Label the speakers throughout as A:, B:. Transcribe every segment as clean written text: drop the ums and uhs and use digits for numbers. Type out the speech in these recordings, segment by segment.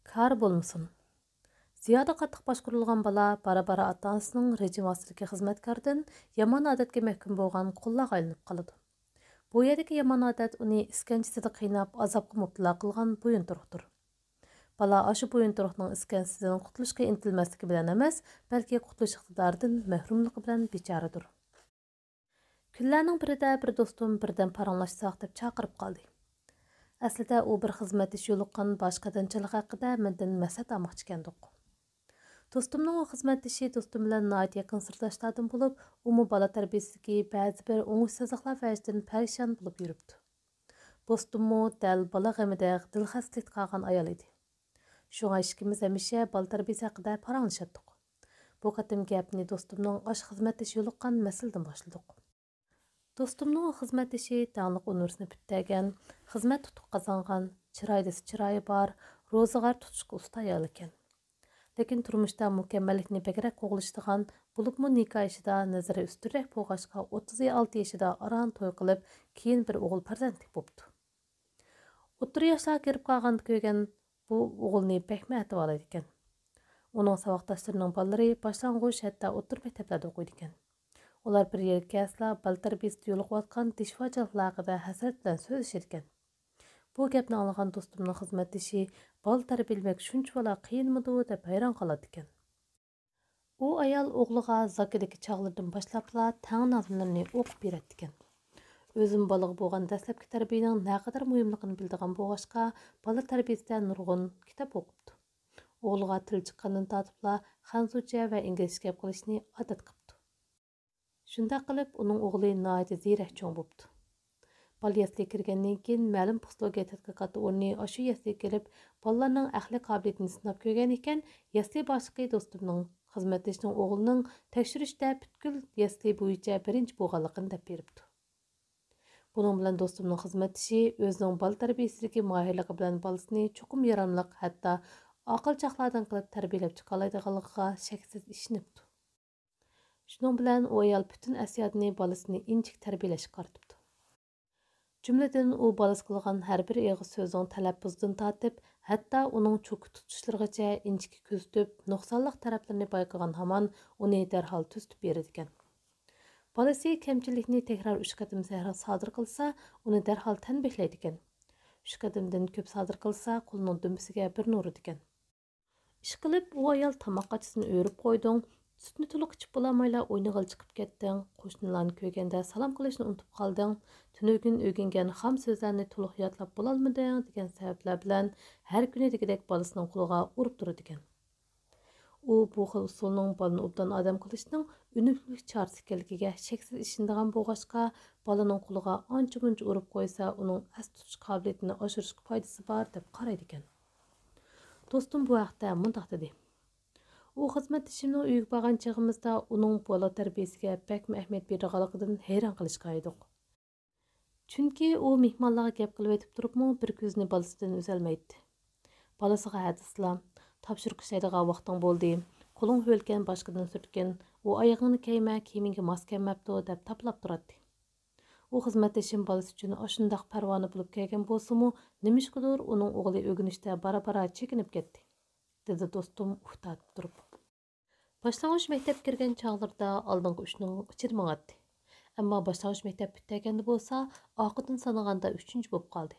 A: Kar bolmasın. Ziyada qattiq boshqarilgan bola bara-bara ota-onasining rejim ostidagi xizmatkordan yomon odatga mahkum bo'lgan qullarga aylanib qoladi. Bu yerdagi yomon odat uni iskanchasida qiynab, azobga mubtalo qilgan bo'yinturuqdir. Bola ashu bo'yinturuqning iskanchasidan qutulishga intilmasligi bilan emas, balki qutulish iqtidoridan mahrumligi bilan bechoradir. Kunlarning birida bir do'stim birdan paranglashsaq deb chaqirib qoldi. Aslida u bir xizmat ishi yo'liqqan boshqa dinchilik haqida mendan maslahat olmoqchi ekandik. Do'stimning o xizmat ishi do'stim bilan nihoyat yaqin sirdoshlardan bo'lib, u bola tarbiyasidagi ba'zi bir o'ngsizliklar vajidan parishon bo'lib yuribdi. Do'stimmo dal bola g'amida dilxaslik qilgan ayol edi. Shunga ikkimiz hamisha bola tarbiyasi haqida paranglashdik. Bu qatim gapni do'stimning osh xizmat ishi yo'liqqan masaladan boshladik. Do'stimning xizmat ishi Dağlıq universitetini bitirgan, xizmat tutuq qozongan, chiroyi bor, ro'zg'or tutishga usta ayol ekan. Lekin turmushda mukammallikni bakrak qo'g'lishdigan, bo'libmi nikoh ishida nazari ustunroq bo'lg'achqa 36 yoshida aron to'y qilib, keyin bir o'g'il farzandli bo'libdi. O'ttir yoshlarga kirib qolganda ko'rgan bu o'g'ilni bakma atib oladi ekan. Uning saboqdoshlarining bolalari boshlang'ich hatto o'ttir maktablarda o'qiydi ekan. Ular bir yerga kelsa, bola tarbiyasida yo'liqayotgan dishvochiliklar haqida hasrat bilan so'zlashar ekan. Bu gapni anglagan do'stimning xizmatdoshi bola tarbiyalamak shunchalar qiyinmidi deb hayron qoladi ekan. U ayol o'g'liga zakidagi chog'lardan boshlabla tang nazmlarni o'qib beradi ekan. O'zim bolaga bo'lgan dastlabki tarbiyaning naqadar muhimligini bildigan bo'lg'achqa, bola tarbiyasida nurg'un kitob o'qibdi. O'g'liga til chiqqandan tortibla xanzucha va inglizcha gap qilishni odat qilibdi. Shunday qilib, uning o'g'li nihoyat ziyrak cho'ng bo'libdi. Bola yasliga kirgandan keyin ma'lum psixologiya tadqiqoti o'rni shu yasliga kelib, bolalarning aqliy qobiliyatini sinab ko'rgan ekan, yasli boshlig'i do'stimning xizmatdoshining o'g'lining tekshirishda butkul yasli bo'yicha birinchi bo'lganligini deb beribdi. Buning bilan do'stimning xizmatdoshi o'zining bola tarbiyasidagi mohirligi bilan bolasini cho'qim yaramliq, hatto aqlchoqlardan qilib tarbiyalab chiqa oladiganligiga shaksiz ishonibdi. Shuning bilan u ayol butun asiyatini bolasini inchik tarbiyalashga qaratibdi. Cümleden u balası qilgan har bir eg'iz so'zning talaffuzidan tortib, hatto uning cho'ki tutishlarigacha inchiki ko'zitib, nuqsonliq taraflarini bayqagan hamon uni darhol tuzitib beradi ekan. Balasi kamchilikni takror 3 qatim sodir qilsa, uni darhol tanbehlaydi ekan. 3 qatimdan ko'p sodir qilsa, qo'lining dumbisiga bir nur uradi ekan. Ish qilib, u ayol tomoq qachisini o'rib qo'yding, sütni to'liq ichib bo'lmayla o'ynag'il chiqib ketding, qo'shnilarni ko'rganda salom qilishni unutib qolding, tunugin o'rgangan xam so'zlarni to'liq yodlab bo'lolmading degan sabablar bilan har kuni degidek bolasining qo'liga urib turadi ekan. U bu xil usulning bolani obdan odam qilishning unumli chorasi ekanligiga cheksiz ishonadigan bo'lg'achqa, bolaning qo'liga ancha-muncha urib qo'ysa, uning as tutish qobiliyatini oshirishga foydasi bor deb qaraydi ekan. Do'stim bu haqda mundoq dedi. U xizmatdashimning uyiga borgan chog'imizda uning bola tarbiyasiga bakmi ahamiyat berganligidan hayron qilishga edik. Chunki u mehmonlarga gap qilib aytib turibmi, bir ko'zini bolasidan uzolmaydi. Bolasiga hadislam, topshiriq ishlaydigan vaqting bo'ldi, qo'ling ho'lgan boshqadan surtgan, u oyog'ini kiyma, kiyimingga mos kelmabdi deb taplab turadi. U xizmatdashim bolasi uchun shundoq parvona bo'lib kelgan bo'lsa-mu, nimishqidir uning o'g'li o'rganishda bara-bara chekinib ketdi, dedi do'stim uxtatib turib. Boshlang'ich maktab kirgan chog'larda oldingi uchning ichida mang'atdi. Ammo boshlang'ich maktab bitganda bo'lsa, oqidan sanaganda 3-chi bo'lib qoldi.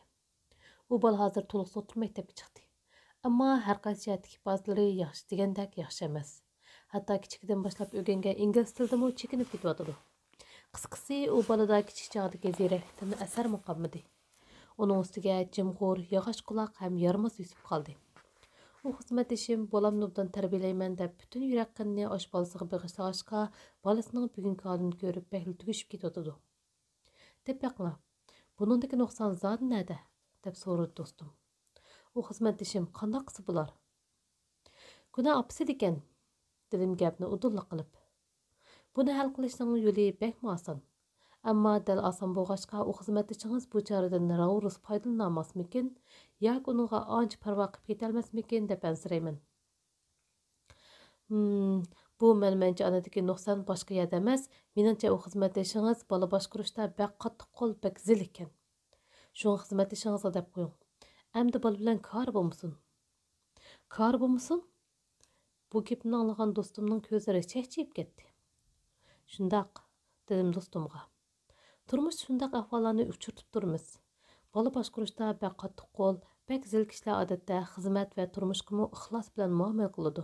A: U bola hozir to'liq o'tir maktabga chiqdi. Ammo har qaysi jihatdagi ba'zilari yaxshi degandek yaxshi emas. Hatto kichikdan boshlab o'rgangan ingliz tilidami chekinib ketyotdi. Qisqasi, u bolada kichik chog'dagi ziyraklikdan asar qolmadi. Uning ustiga jimg'ur, yog'och quloq ham yarmas yusib qoldi. U xizmatdashim bolamni obdan tarbiyalayman deb bütün yurakqinni osh bolasiga bag'ishlashqa, bolasining bugungi holini ko'rib bakli tugishib ketadi. Deb baqla. Buningdagi nuqson zodi nada? Deb so'radi do'stim. U xizmatdashim qanday qilsa bo'lar? Guna opisi ekan, dedim gapni udullik qilib. Buni hal qilishning yo'li bakmi oson. Ammo dal oson bo'lg'achqa, u xizmatdashingiz bu choradan ravurus foydalanolmasmikin, yoki uningga ancha parvo qilib ketolmasmikin deb ansirayman. Bu menimcha anadagi nuqson boshqa yerda emas, menimcha u xizmatdashingiz bola boshqarishda bak qattiq qo'l, bak zil ekan. Shuni xizmatdashingizga deb qo'ying. Endi bola bilan kar bo'lmasin. Kar bulmuşsun? Bu gepni anlagan dostumning ko'zlari chaqchayib ketdi. Shundaq, dedim dostumga. Turmush shundaq ahvollarni uchirtib turmiz. Bola boshqarishda bak qattiq qo'l, bak zil kishilar odatda xizmat va turmushga ixlos bilan muomala qiladi.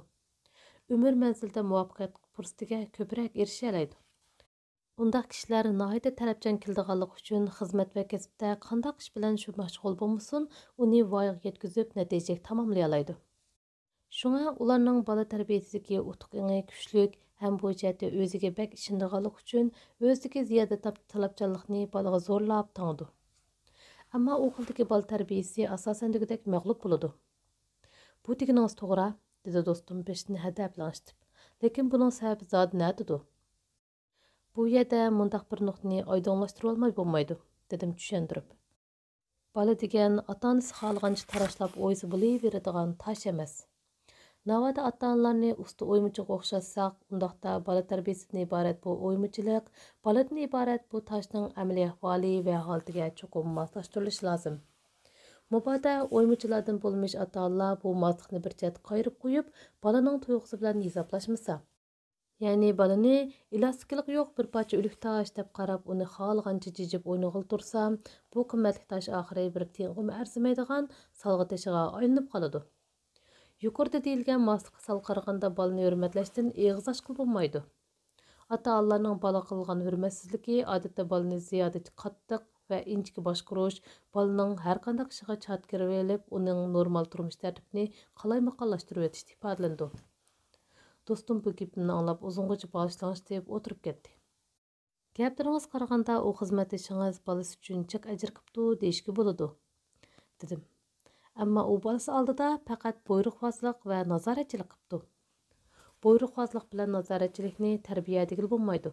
A: Umr manzilida muvaffaqiyat fursatiga ko'proq erisha oladi. Undaq kishilar nihoyatda talabchan keldiganligi uchun xizmat va kasbda qandaq ish bilan shu mashg'ul bo'lmasin, uni voyaga yetkazib natijaga tamomlay oladi. Shunga ularning bola tarbiyasidagi utuq еңі kuchlik ham bu jihatda o'ziga bak ishonganligi uchun o'ziga ziyoda talabchanlikni bolaga zo'rlab tangdi. Ammo u xildagi bola tarbiyasi asosan degudek mag'lub bo'ladi. Bu deganingiz to'g'ri, dedi do'stim peshini hadablanishib. Lekin buning sababi zodi nadadir? Bu yerda mundaq bir nuqtani oydinlashtirib olmay bo'lmaydi, dedim tushuntirib. Bola degan ota-onasi xohlagancha tarashlab o'yisi bo'laveradigan tosh emas. Navoda ota-onalarni usta o'ymachiga o'xshatsak, undaqda bola tarbiyasidan iborat bu o'ymachilik, boladan iborat bu toshning amaliy ahvoli va holatiga cho'qim moslashtirilishi lozim. Mubada o'ymachilardan bo'lmish ota-onalar bu moslikni bir chetga qayirib qo'yib, bolaning tuyg'usi bilan hisoblashmasa, ya'ni balani elastiklik yo'q bir parcha o'lik tosh deb qarab, uni xohlagancha jijib o'ynag'il tursa, bu qimmatli tosh oxiri bir tiyinga arzimaydigan salg'i tashiga aylanib qoladi. Yuqorida deyilgan moslikqa sal qaraganda balani hurmatlashdan eg'iz ochqil bo'lmaydi. Ota-onalarning bola qilgan hurmatsizligi odatda balani ziyoda qattiq va inchki boshqarish, balaning har qanday ishiga chatkirib olib, uning normal turmush tartibini qalaymaqonlashtirib o'tish ifodalandi. Dostum bu gapimni anglab uzungacha bağışlanış deb o'tirib ketdi. Gaplaringiz qaraganda u xizmatdoshingiz bolasi uchun chek ajr qilibdi deyishga bo'ladi, dedim. Ammo u bolasi oldida faqat buyruqbozlik va nazoratchilik qilibdi. Buyruqbozlik bilan nazoratchilikni tarbiya degil bo'lmaydi.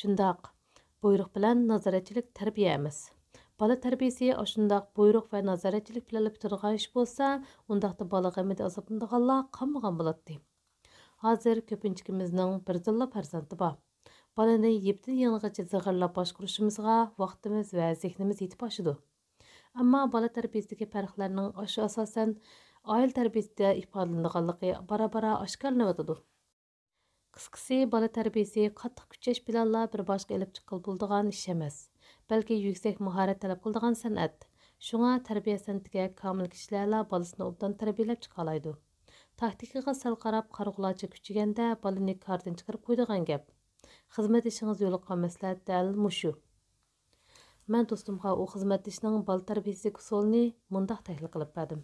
A: Shundaq, buyruq bilan nazoratchilik tarbiya emas. Bola tarbiyasi shundaq buyruq va nazoratchilik bilan bitirgan ish bo'lsa, undaqda bola g'amida azoblanganlar qolmagan bo'ladi. Hozir ko'pinchimizning bir zilla farzandi bor. Balani yeptin yang'igacha zig'irlab boshqarishimizga vaqtimiz va zehnimiz yetib oshidi. Ammo bola tarbiyasidagi farqlarning shu asosan oila tarbiyasida ifodalanganligi bara-bara oshkorlanadi. Qisqasi, bola tarbiyasi qattiq kuchash bilanla bir boshqa elib chiqib bo'ladigan ish emas, balki yuksak mahorat talab qiladigan san'at. Shunga tarbiya san'atiga komil kishilar bolasini obdan tarbiyalab chiqa oladi. Taktikaga sal qarab qarg'ulacha kuchiganda balani kardan chiqarib qo'ydigan gap. Xizmat ishingiz yo'liqqan maslahat dal mushu. Men do'stimga u xizmat ishining bola tarbiyasi usulini mundaq tahlil qilib berdim.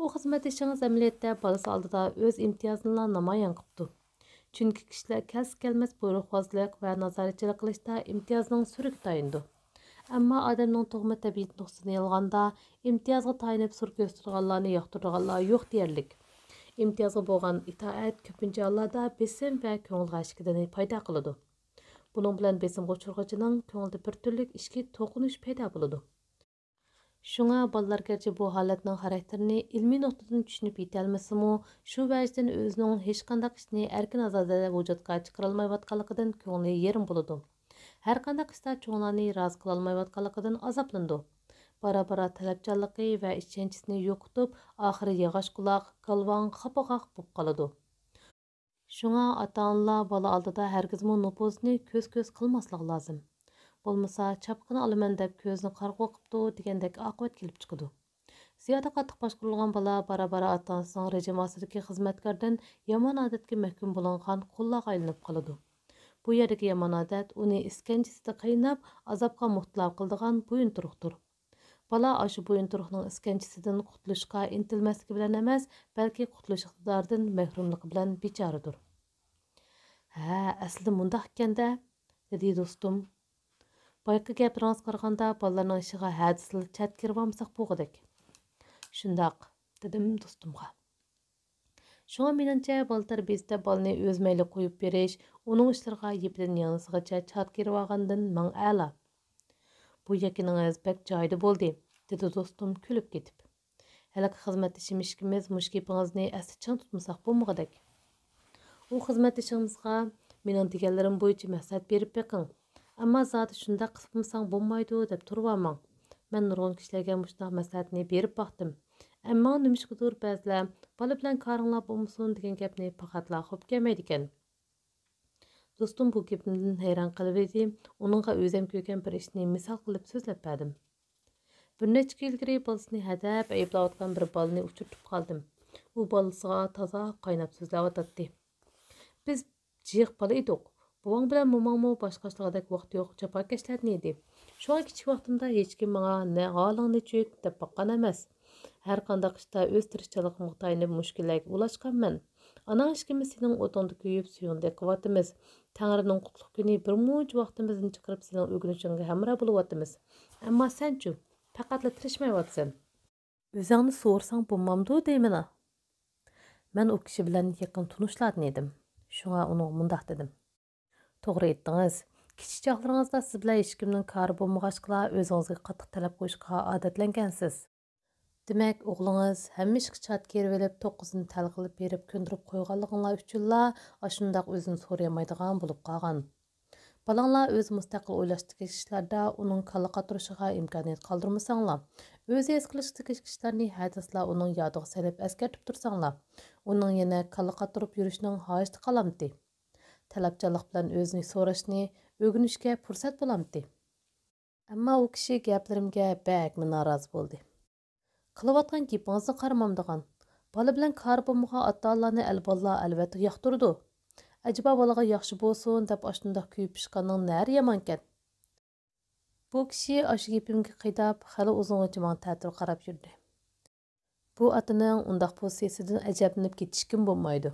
A: U xizmat ishingiz amaliyotda bolasi oldida o'z imtiyozini namoyon qilibdi. Chunki kishilar kelmas buyruqbozlik va nazoratchilik qilishda imtiyozning suriga tayindi. Ammo odamning tug'ma tabiat nuqsidan olganda imtiyozga tayinib sur ko'rsatganlarni yoqtirganlar yo'q deyarlik. İmtiyazı bo'lgan itoat ko'pincha hollarda besim va ko'ngil g'ashligini paydo qiladi. Buning bilan besimga uchirg'ichining ko'ngilda bir turli ishki to'qinish paydo bo'ladi. Shunga bolalar garchi bu holatning xarakterini ilmiy nuqtadan tushunib yetolmasa-mu, shu vajdan o'zining hech qanday ishni erkin azozda vujudga chiqara olmayotganligidan ko'ngli yerim bo'ladi. Har qanday ishda cho'nglarni rozi qila olmayotganligidan azoblandi. Bara-bara talabchanligi va ishonchisini yo'qotib, oxiri yog'och quloq, galvon, xapaqoq bo'lib qoladi. Shunga ota-onalar bola oldida hargizmi nupuzini ko'z-ko'z qilmaslik lozim. Bo'lmasa, chapqini olaman deb ko'zni qarg'u qilibdi degandek oqibat kelib chiqadi. Ziyoda qattiq boshqarilgan bola bara-bara ota-onasining rejim ostidagi xizmatkordan yomon odatga mahkum bo'lingan qullarga aylanib qoladi. Bu yerdagi yomon odat uni iskanjasida qaynab, azobga muhtlav qildigan bo'yinturuqdir. Bola aşı bo'yinturuqning iskanchisidan qutulishga intilmasligi bilan emas, balki qutulish iqtidoridan mahrumligi bilan bechoradir. Ha, aslida mundaq ekanda, dedi do'stim. Boyqa gapiringiz qaraganda bolalarning ishiga hadisli chat kirib olmasak bo'lg'idek. Shundaq, dedim do'stimga. Shunga meningcha bola tarbiyasida bolani o'z mayli qo'yib berish, uning ishlariga yepidan yanisigacha chat kirib olgandan ming a'lo. Bu yakiningiz bek joyida bo'ldi, dedi do'stim kulib ketib. Halak xizmatdashimiz mush gapingizni asli chin tutmasak bo'lmag'idek. U xizmatdashimizga mening deganlarim bo'yicha maslahat berib beqing. Ammo zoti shunda qilmasang bo'lmaydi deb turibman. Men nurg'un kishilarga mushunday maslahatni berib baqdim. Әмма nimishqidir ba'zilar bola bilan karыңlar bo'lmasin degan gapni faqatla xo'p kelmaydi ekan. Do'stim bu gapimdan hayron qilib edi. Uningga o'zim ko'rgan bir ishni misol qilib so'zlab berdim. Bir necha kun ilgari bolasini hadab ayblayotgan bir bolani uchirtib qoldim. U bolasiga toza qaynab so'zlayotdi. Biz jiq bola edik. Buvang bilan momangmi boshqachalardek vaqt yo'q jafokashlarni edi. Shu kichik vaqtimda hech kim menga ne holingni cho'k deb boqqan emas. Har qanday ishda o'z tirishchiligimga tayanib mushkullarga ulashganman. Ana ishkimiz sening o'tingda kuyib suyundek qilyapmiz. Tangrining qutlug kuni bir muncha vaqtimizni chiqarib sening o'rganishingga hamroh bo'lyapmiz. Ammo sen-chu faqatla tirishmayapsan. O'zingni so'rsang bo'lmamdi deymina. Men u kishi bilan yaqin tanishlardan edim. Shunga uni mundaq dedim. To'g'ri aytdingiz. Kichik chog'laringizda siz bilan hech kimning kari bo'lmag'achqa o'zingizga qattiq talab qo'yishga odatlangansiz. Demak, o'g'lingiz hamma ishga chat kelib olib 9ni tal qilib berib ko'ndirib qo'yganliginglar uchunla ashundaq o'zini so'ramaydigan bo'lib qolgan. Balanglar o'z mustaqil o'ylashdagi ishlarda uning kalla qatirishiga imkoniyat qoldirmasanglar, o'z his qilishdagi ishlarni hadislar uning yodiga solib eskartib tursanglar, uning yana kalla qatirib yurishining hojati qolamdi. Talabchanlik bilan o'zini so'rashni o'rganishga fursat bo'lamdi. Ammo u kishi gaplarimga bakmi norozi bo'ldi. Qilayotgan gapingizni qaramamdigan. Bola bilan kar bo'lmagan ota-onalarni albatta yoqtirdi. Acaba bolaga yaxshi bo'lsin deb ashundaq kuyib pishqanning nari yamankan. Bu kishi aşı gapimga qidab xali uzungacha men ta'til qarab yurdi. Bu otaning undaq pozitsiyasidan ajablanib ketishkim bo'lmaydi.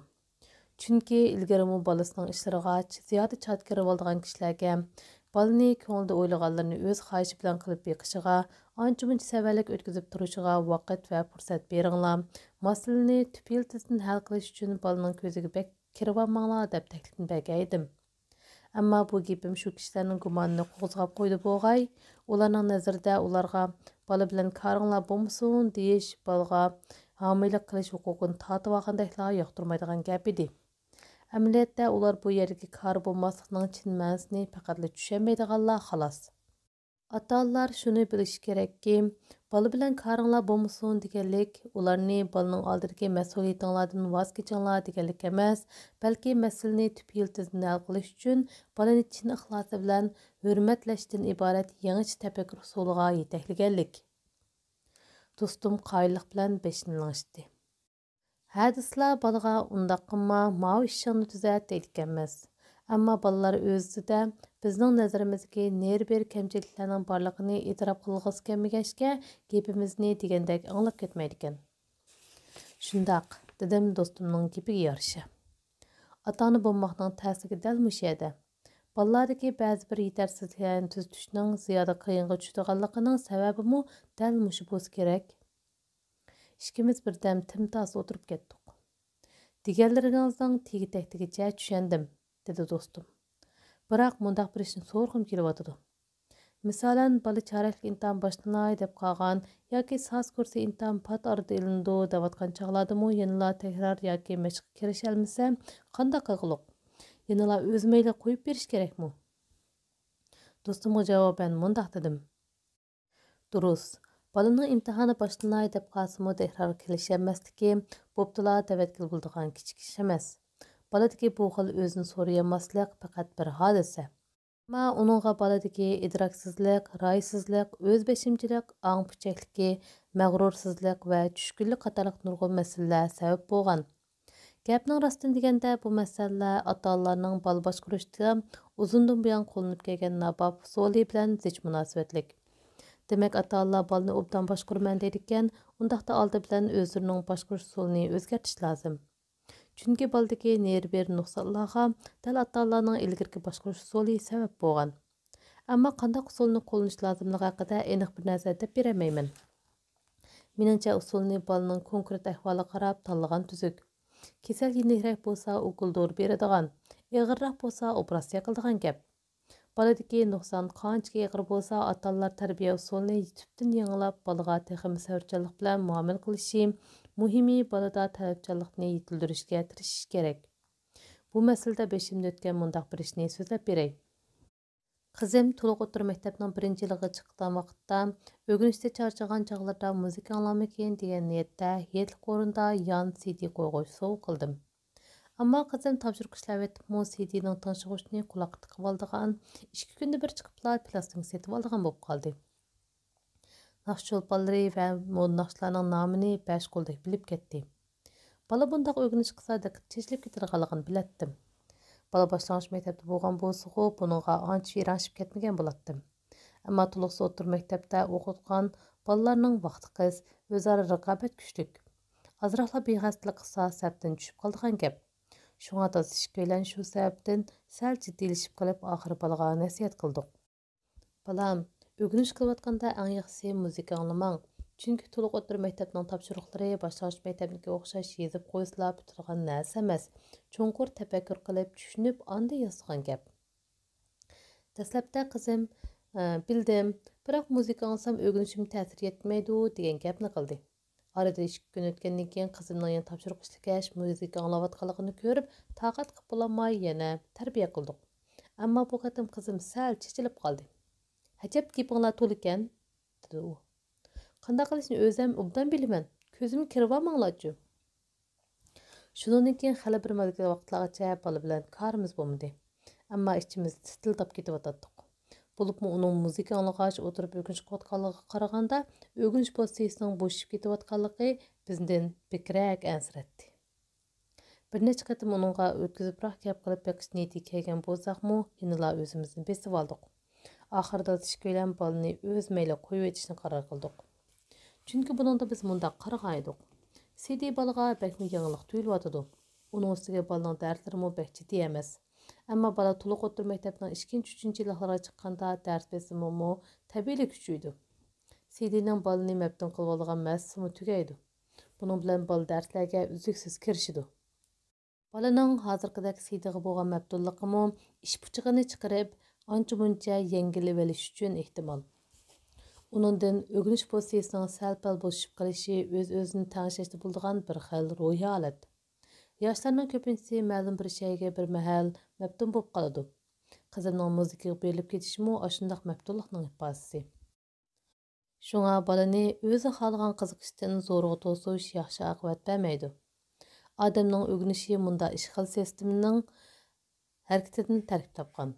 A: Chunki ilgarimi bolasining ishlariga ziyoda chatkir bo'lgan kishilarga balani ko'ngilda o'ylaganlarini o'z xohishi bilan qilib beqishiga, ancha-muncha savallik o'tkazib turishiga vaqt va fursat beringlar. Masalani tupiltizdan hal qilish uchun bolaning ko'ziga bek kirib olmanglar deb taklifni bergaydim. Ammo bu gapim shu kishilarning gumonini qo'zg'ab qo'ydi bo'g'ay. Ularning nazarida ularga bola bilan karinglar bo'lmasin deyish bolaga homiylik qilish huquqini tortib olgandeklar yoqtirmaydigan gap edi. Amaliyotda ular bu yerdagi kar bo'lmaslikning chin ma'nosini faqatla tushunmaydiganlar xolos. Ota-onalar shuni bilish kerakki, bola bilan karinglar bo'lmasin deganlik ularni bolaning oldidagi mas'uliyatinglardan voz kechinglar deganlik emas, balki masalani tub yiltizdan hal qilish uchun bolani chin ixlosi bilan hurmatlashdan iborat yangicha tafakkur usuliga yetaklaganlik. Do'stim qoyillik bilan beshini langishdi. Hadislar bolaga undaq qilma, ma'u ishingni tuzat deydiganmiz. Ammo bolalar o'zida bizning nazarimizdagi ner-ber kamchiliklarning borligini e'tirof qilg'isi kelmagachga gapimizni degandek anglab ketmaydi ekan. Shundaq, dedim do'stimning gapiga yarasha. Ota-ona bo'lmoqning ta'siri dal mush yerda. Bolalardagi ba'zi bir yetarsizliklarni tuzatishning ziyoda qiyinga tushadiganligining sababimi dal mush bo'lsa kerak. İkimiz birden timtas oturup ketdik. Deganlaringizning tegi-taktigicha tushundim, dedi do'stim. Biroq mundaq bir ishni so'rg'im kelyotdi. Misolan, bola choraklik imtihon boshlanay deb qolgan yoki so'z kursi imtihon pat orada ilindi deyotgan chog'lardimi yanala takrar yoki mashqqa kirisha olmasa, qanday qilg'iliq? Yanala o'z mayli qo'yib berish kerakmi? Do'stimga javoban mundaq dedim. Durust. Balaning imtihoni boshlanay deb qolsa tekrar kelishmasligi bo'ptila tavakkul bo'ladigan kichik ish emas. Boladagi bu xil o'zini so'rayamaslik faqat bir hodisa. Ammo uningga boladagi idroksizlik, ro'ysizlik, o'zbeshimchilik, ong puchakligi, mag'rursizlik va tushkunlik qatorliq nurg'un masalalar sabab bo'lgan. Gapning rostini deganda bu masalalar ota-onalarning bola boshqarishda uzundan buyon qo'llanib kelgan nabob usuli bilan zich munosabatlik. Demak, ota-onalar bolani obdan boshqarman deydigan, undaqda oldi bilan o'zlarining boshqarish usulini o'zgartish lozim. Chunki boladagi ner-ber nuqsonlarga dal ota-onalarning ilgirki boshqarish usuli sabab bo'lgan. Ammo qanday usulni qo'llanish lozimligi haqida aniq bir narsa deb bermayman. Meningcha usulni bolaning konkret ahvoliga qarab tanlagan tuzuk. Kasal yengilroq bo'lsa, o'qil dori beradigan, og'irroq bo'lsa, operatsiya qiladigan gap. Boladagi nuqson qancha og'ir bo'lsa, ota-onalar tarbiya usulini tubdan yangilab, bolaga texnik savarchanlik bilan muomala qilishi, muhimi bolada talabchanlikni yetildirishga tirishish kerak. Bu masalada beshimda o'tgan mundaq bir ishni so'zlab beray. Qizim to'liq o'rta maktabning 1-yiliga chiqqan vaqtda o'rganishda charchagan chog'larda muzika anglamakin degan niyatda yetlik o'rinda yon CD qo'yg'uch sovg'a qildim. Ammo qizim topshiriq ishlab etibmi CDning tinchig'uchni quloqqa tiqib oldigan 2 kunda bir chiqibla plastinka setib oldigan bo'lib qoldi. Naqsh cho'lponlari va naqshlarning nomini 5 qo'ldek bilib ketdi. Bola bundaq o'rganish qilsa diqqat chechilib ketadiganligini bilatdim. Bola boshlang'ich maktabda bo'lgan bo'lsa-ku, buningga ancha viranishib ketmagan bo'latdim. Ammo to'liq o'rta maktabda o'qitgan bolalarning vaqti qiz, o'zaro raqobat kuchlik. Azroqla bexaslik qilsa sabtdan tushib qoldigan gap. Shunga tozishib bilan shu sababdan sal jiddiylashib qolib, oxiri bolaga nasihat qildik. Balam, o'rganish qilayotganda eng yaxshisi muzika anglamang. Chunki to'liq o'rta maktabning topshiriqlari boshlang'ich maktabga o'xshash yezib qo'ysalar bitirgan narsa emas. Cho'nqur tafakkur qilib, tushunib, anda yozgan gap. Dastlabda qizim, bildim, biroq muzika anglsam o'rganishim ta'sir etmaydi degan gapni qildi. Arada 2 kun o'tgandan keyin qizimning yana topshiriq ishlagash, muzika anglayotganligini ko'rib, taqat qilib bo'lmay yana tarbiya qildik. Ammo bu qatim qizim sal chechilib qoldi. Hajab gapinglar to'l ekan, dedi u. Qanday qilishni o'zim obdan bilaman. Ko'zimga kirib olmanglarchu. Shundan keyin hali bir mazgil vaqtlargacha bola bilan korimiz bo'lmadi. Ammo ichimiz titildab ketyotdik. Bo'libmi uning muzika anglagach o'tirib o'rganish qilayotganligiga qaraganda, o'rganish prosesining bo'shib ketayotganligi bizdan bekrak ansiratdi. Bir necha qatim uningga o'tkazibroq gap qilib beqish niyati kelgan bo'lsaqmi, yana o'zimizni besib oldik. Oxirida tish bilan bolani o'z mayli qo'yib etishni qaror qildik. Chunki buningda biz mundaq qaragan edik. CD bolaga bakmi yangilik tuyulyotidi. Uning ustiga bolaning darslari bak jiddiy emas. Ammo bola to'liq o'rta maktabning 2-3 yillarga chiqqanda dars besimi tabiiy kuchaydi. CDning bolani mabtun qilib olgan massimi tugaydi. Buning bilan bola darslarga uzluksiz kirishidi. Bolaning hozirgidek CDga bo'lgan mabtunligimi ish puchig'ini chiqarib, ancha-muncha yengilib olish uchun ehtimol. Uningdan o'rganish prosesining sal-pal bo'shib qolishi o'z-o'zini tanishishda bo'ladigan bir xil ruhiy holat. Yoshlarning ko'pincha ma'lum bir shayga bir mahal mabtun bo'lib qoladi. Qizimning muzikaga berilib ketishimi ashundaq mabtunlikning ifodasi. Shunga bolani o'zi xohlagan qiziqishdan zo'rg'a to'sish yaxshi oqibat bermaydi. Odamning o'rganishi munda ishqil sistemining harakatidan tarkib topgan.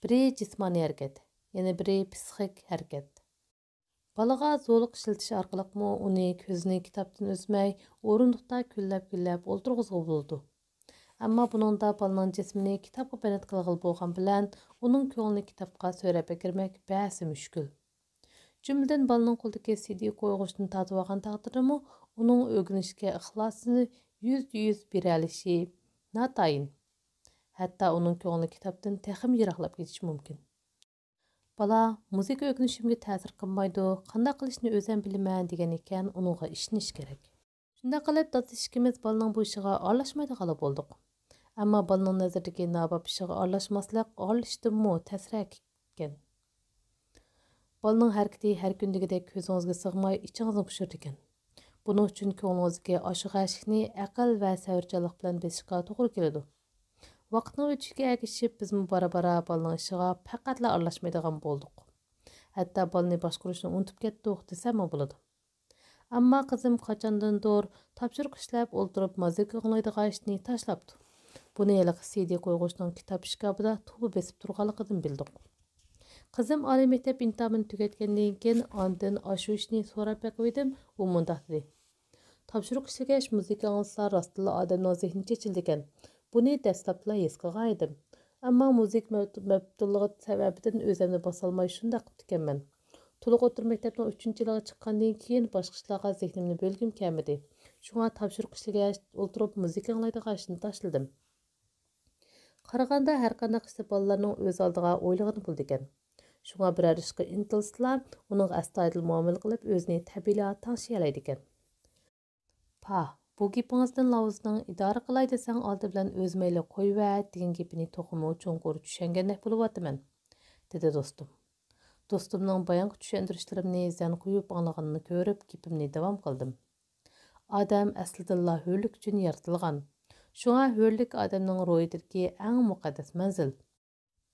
A: Biri jismoniy harakat, yana biri psixik harakat. Balaga zo'liq ishiltish orqali uni ko'zini kitobdan uzmay, o'rindiqda kunlab o'ltirg'izg'i bo'ldi. Ammo buningda balaning jismini kitobga banat qilg'il bo'lgan bilan, uning ko'nglini kitobga so'rab kirmak ba'zi mushkul. Jumladan balaning qo'lidagi CD qo'yg'uchni tatib olgan taqdirda uning o'rganishga ixlosini 100% bera olishi notayin. Hatto uning ko'ngli kitobdan texim yiroqlab ketishi mumkin. Bala, muzika o'rganishimga ta'sir qilmaydi, qanday qilishni o'zim bilaman degan ekan, uningga ishonish kerak. Shunday qilib, tatishimiz balaning bu ishiga aralashmaydigan bo'ldik. Ammo balaning nazaridagi nabop ishiga aralashmaslik aralashishdanmi ta'sir ekan. Balaning harakati har kundagidek ko'zingizga sig'may, ichingizni pushirdi ekan. Buning uchun ko'nglingizdagi oshiq g'ashlikni aql va savrchanlik bilan besishga to'g'ri keladi. Vaqtning o'tishiga ergashib biz bora-bora bolaning ishiga faqatla aralashmaydigan bo'ldik. Hatto bolani boshqarishni unutib ketdik desam bo'ladi. Ammo qizim qachondandir topshiriq ishlab o'ltirib muzika anglaydigan ishni tashlabdi. Buni hali CD qo'yg'uchning kitob shkafida to'lib besib turganligidan bildik. Qizim oliy maktab imtihonini tugatgandan keyin ondan ashu ishni so'rab beqiydim, u mundaq dedi. Topshiriq ishlagash muzika anglasa rostla odamning zehni chechildi ekan. Buni dastlabla his qilgan edim. Ammo muzika mabtunligi sababidan o'zimni bosolmay shunday qilib ekanman. To'liq o'rta maktabning 3-yiliga chiqqandan keyin boshqa ishlarga zehnimni bo'lgim kelmadi. Shunga topshiriq ishlagash o'ltirib muzika anglaydigan ishni tashladim. Qaraganda har qanday qilsa bolalarning o'z oldiga o'ylagani bo'ldi ekan. Shunga biror ishga intilsalar, uning astoydil muomala qilib o'zini tabiiy tangshiyalaydi ekan. Bu gapingizdan lavuzning idora qilay desang oldi bilan o'z mayli qo'yvat degan gapini to'qimi cho'nqur tushungandek bo'lyapman, dedi do'stim. Do'stimning bayongi tushuntirishlarimni zan qo'yib anglaganini ko'rib, gapimni davom qildim. Odam aslida hurlik uchun yaratilgan. Shunga hurlik odamning ro'yidagi eng muqaddas manzil.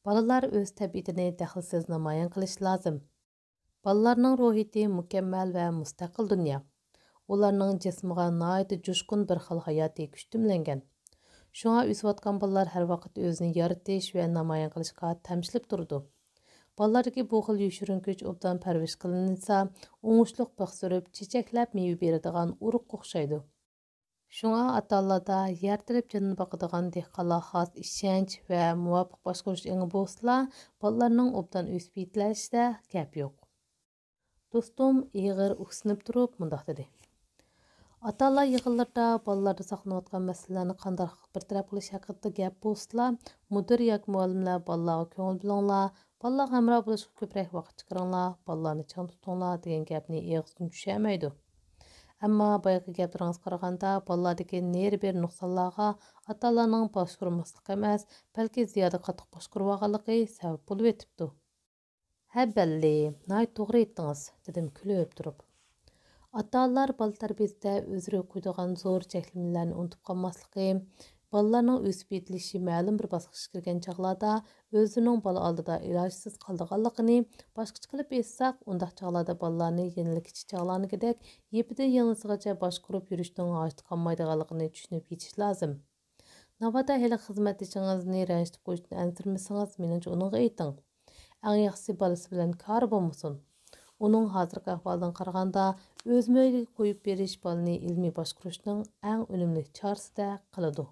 A: Balalar öz təbiətini dəxilsiz namoyon qilish lozim. Balalarning ruhiyati mukammal va mustaqil dunyo. Ularning jismiga nihoyatda jo'shqin bir xil hayotiy kuch tumlangan. Shunga o'sayotgan balalar har vaqt o'zini yaratish va namoyon qilishga tamshilib turdi. Balalardagi bu xil yoshirin kuch obdan parvarish qilinsa, o'ngishliq bix surib, chechaklab meva beradigan urug'ga o'xshaydi. Шуңа аталлада yer tilib canını baqadigan dehqonlar xos ishonch va muvofiq boshqarish еңі bo'lsa, bolalarning obdan o'sib yetilishida gap yo'q. Do'stim ig'ir uksinib turib mundoq dedi. Ata-onalar yig'inlarida bolalarda saqlanayotgan masalalarni qanday bir taraf qilish haqida gap bo'lsa, mudir yoki muallimlar bolalarga ko'ngil bilinglar, bolalarga hamroh bo'lishga ko'proq vaqt chiqaringlar, bolalarni chang tutinglar degan gapni ig'izdan tushamaydi. Әмма баяғы гәпләргә караганда, балалардагы нәр бер нуқсанларга ата-аналарның башкармаслыгы эмас, бәлки зияда катык башкарып алганлыгы сәбәп булып әтипти. Хә бәлли, най тугры әйттиңиз, дидим күлүп турып. Ата-аналар бала тәрбиесидә өзүрө куйдыган зор чәклемләрне унутып калмаслыгы, балаларның өсүп yetilishi мәлім bir басқычқа kirgan чагларда өзүнүң бала алдыда илажсыз калдыганлыгын башкача кылып эссак, ундак чагларда балаларны янылы кичик чагларныкыдек епиде яңысыгача башкарып йөрүштүң ачты калмайдыганлыгын түшүнүп yetish лазым. Навада хеле хезмәттешиңизне рәнҗитеп куйышны әнсирмисиңиз, меніңчә уныңга әйтиң. Әң яхшысы баласы белән кары булмасын. Onun hazırki ahvaldan qaraganda öz möylüge qoyup beriş balını ilmi başquruşning әң өнімлі çaresi de qılıdı.